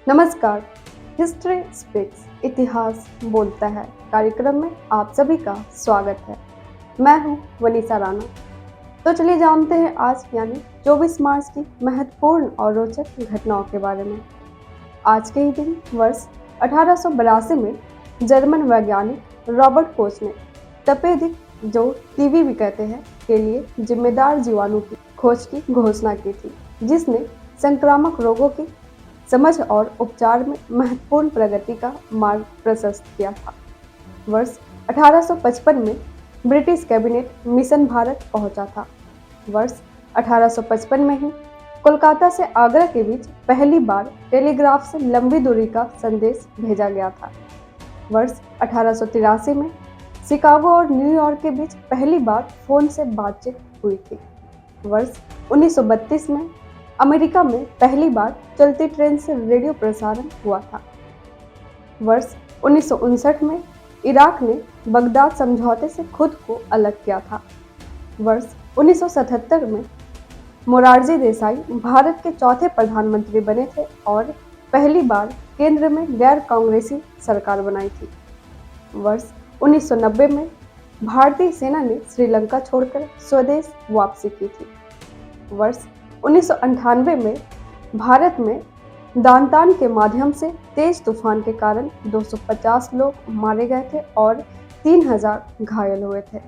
नमस्कार। History speaks इतिहास बोलता है कार्यक्रम में आप सभी का स्वागत है। मैं हूं वनीसा राणा। तो चलिए जानते हैं आज यानी 24 मार्च की महत्वपूर्ण और रोचक घटनाओं के बारे में। आज के ही दिन वर्ष 1882 में जर्मन वैज्ञानिक रॉबर्ट कोच ने तपेदिक, जो टीबी भी कहते हैं, के लिए जिम्मेदार जीवाणु की खोज की घोषणा की थी, जिसने संक्रामक रोगों की समझ और उपचार में महत्वपूर्ण प्रगति का मार्ग प्रशस्त किया था। वर्ष 1855 में ब्रिटिश कैबिनेट मिशन भारत पहुंचा था। वर्ष 1855 में ही कोलकाता से आगरा के बीच पहली बार टेलीग्राफ से लंबी दूरी का संदेश भेजा गया था। वर्ष 1883 में शिकागो और न्यूयॉर्क के बीच पहली बार फोन से बातचीत हुई थी। वर्ष 1932 में अमेरिका में पहली बार चलती ट्रेन से रेडियो प्रसारण हुआ था। वर्ष 1959 में इराक ने बगदाद समझौते से खुद को अलग किया था। वर्ष 1977 में मोरारजी देसाई भारत के चौथे प्रधानमंत्री बने थे और पहली बार केंद्र में गैर कांग्रेसी सरकार बनाई थी। वर्ष 1990 में भारतीय सेना ने श्रीलंका छोड़कर स्वदेश वापसी की थी। वर्ष 1998 में भारत में दांतान के माध्यम से तेज तूफान के कारण 250 लोग मारे गए थे और 3000 घायल हुए थे।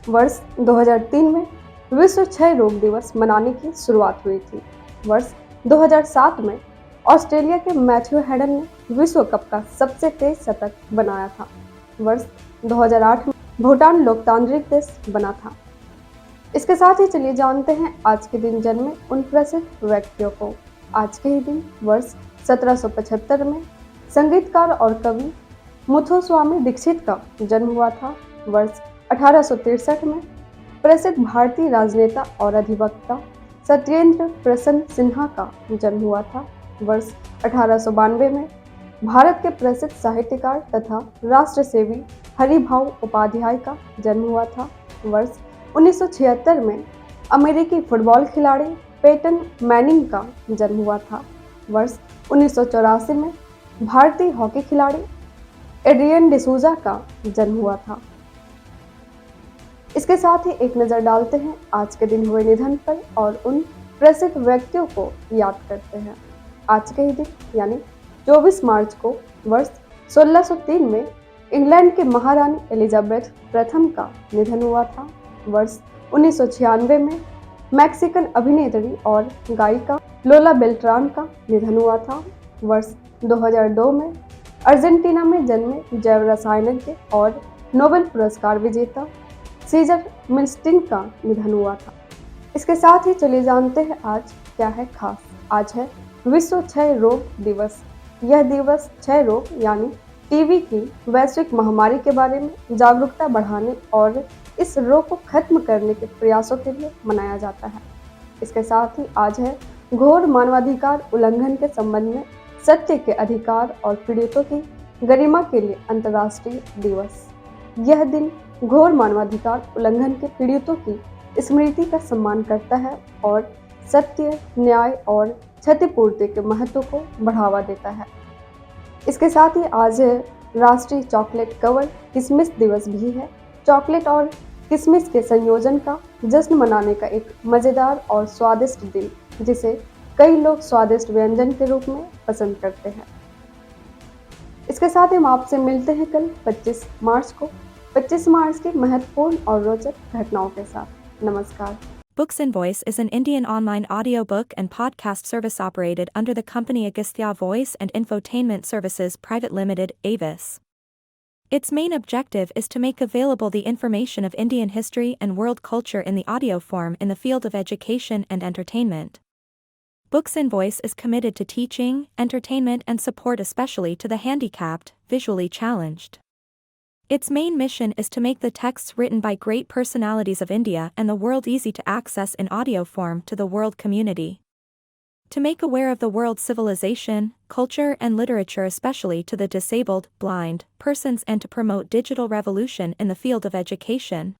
वर्ष 2003 में विश्व क्षय रोग दिवस मनाने की शुरुआत हुई थी। वर्ष 2007 में ऑस्ट्रेलिया के मैथ्यू हेडन ने विश्व कप का सबसे तेज शतक बनाया था। वर्ष 2008 में भूटान लोकतांत्रिक देश बना था। इसके साथ ही चलिए जानते हैं आज के दिन जन्मे उन प्रसिद्ध व्यक्तियों को। आज के ही दिन वर्ष 1775 में संगीतकार और कवि मुथुस्वामी दीक्षित का जन्म हुआ था। वर्ष 1863 में प्रसिद्ध भारतीय राजनेता और अधिवक्ता सत्येंद्र प्रसन्न सिन्हा का जन्म हुआ था। वर्ष 1892 में भारत के प्रसिद्ध साहित्यकार तथा राष्ट्र सेवी हरिभाऊ उपाध्याय का जन्म हुआ था। वर्ष 1976 में अमेरिकी फुटबॉल खिलाड़ी पेटन मैनिंग का जन्म हुआ था। वर्ष 1984 में भारतीय हॉकी खिलाड़ी एड्रियन डिसूजा का जन्म हुआ था। इसके साथ ही एक नज़र डालते हैं आज के दिन हुए निधन पर और उन प्रसिद्ध व्यक्तियों को याद करते हैं। आज के ही दिन यानी 24 मार्च को वर्ष 1603 में इंग्लैंड की महारानी एलिजाबेथ प्रथम का निधन हुआ था। वर्ष 1996 में मैक्सिकन अभिनेत्री और गायिका लोला बेल्ट्रान का निधन हुआ था। वर्ष 2002 में अर्जेंटीना में जन्मे जैव रसायनज्ञ और नोबेल पुरस्कार विजेता सीजर मिल्स्टीन का निधन हुआ था। इसके साथ ही चलिए जानते हैं आज क्या है खास। आज है विश्व क्षय रोग दिवस। यह दिवस क्षय रोग यानी टीबी की वैश्विक महामारी के बारे में जागरूकता बढ़ाने और इस रोग को खत्म करने के प्रयासों के लिए मनाया जाता है। इसके साथ ही आज है घोर मानवाधिकार उल्लंघन के संबंध में सत्य के अधिकार और पीड़ितों की गरिमा के लिए अंतर्राष्ट्रीय दिवस। यह दिन घोर मानवाधिकार उल्लंघन के पीड़ितों की स्मृति का सम्मान करता है और सत्य, न्याय और क्षतिपूर्ति के महत्व को बढ़ावा देता है। इसके साथ ही आज है राष्ट्रीय चॉकलेट कवर किशमिश दिवस भी है। चॉकलेट और किशमिश के संयोजन का जश्न मनाने का एक मज़ेदार और स्वादिष्ट दिन, जिसे कई लोग स्वादिष्ट व्यंजन के रूप में पसंद करते हैं। इसके साथ ही हम आपसे मिलते हैं कल 25 मार्च को 25 मार्च की महत्वपूर्ण और रोचक घटनाओं के साथ। नमस्कार। Books and Voice is an Indian online audiobook and podcast service operated under the company Agastya Voice and Infotainment Services Private Limited, Avis. Its main objective is to make available the information of Indian history and world culture in the audio form in the field of education and entertainment. Books and Voice is committed to teaching, entertainment and support especially to the handicapped, visually challenged. Its main mission is to make the texts written by great personalities of India and the world easy to access in audio form to the world community. To make aware of the world's civilization, culture and literature especially to the disabled, blind, persons and to promote digital revolution in the field of education.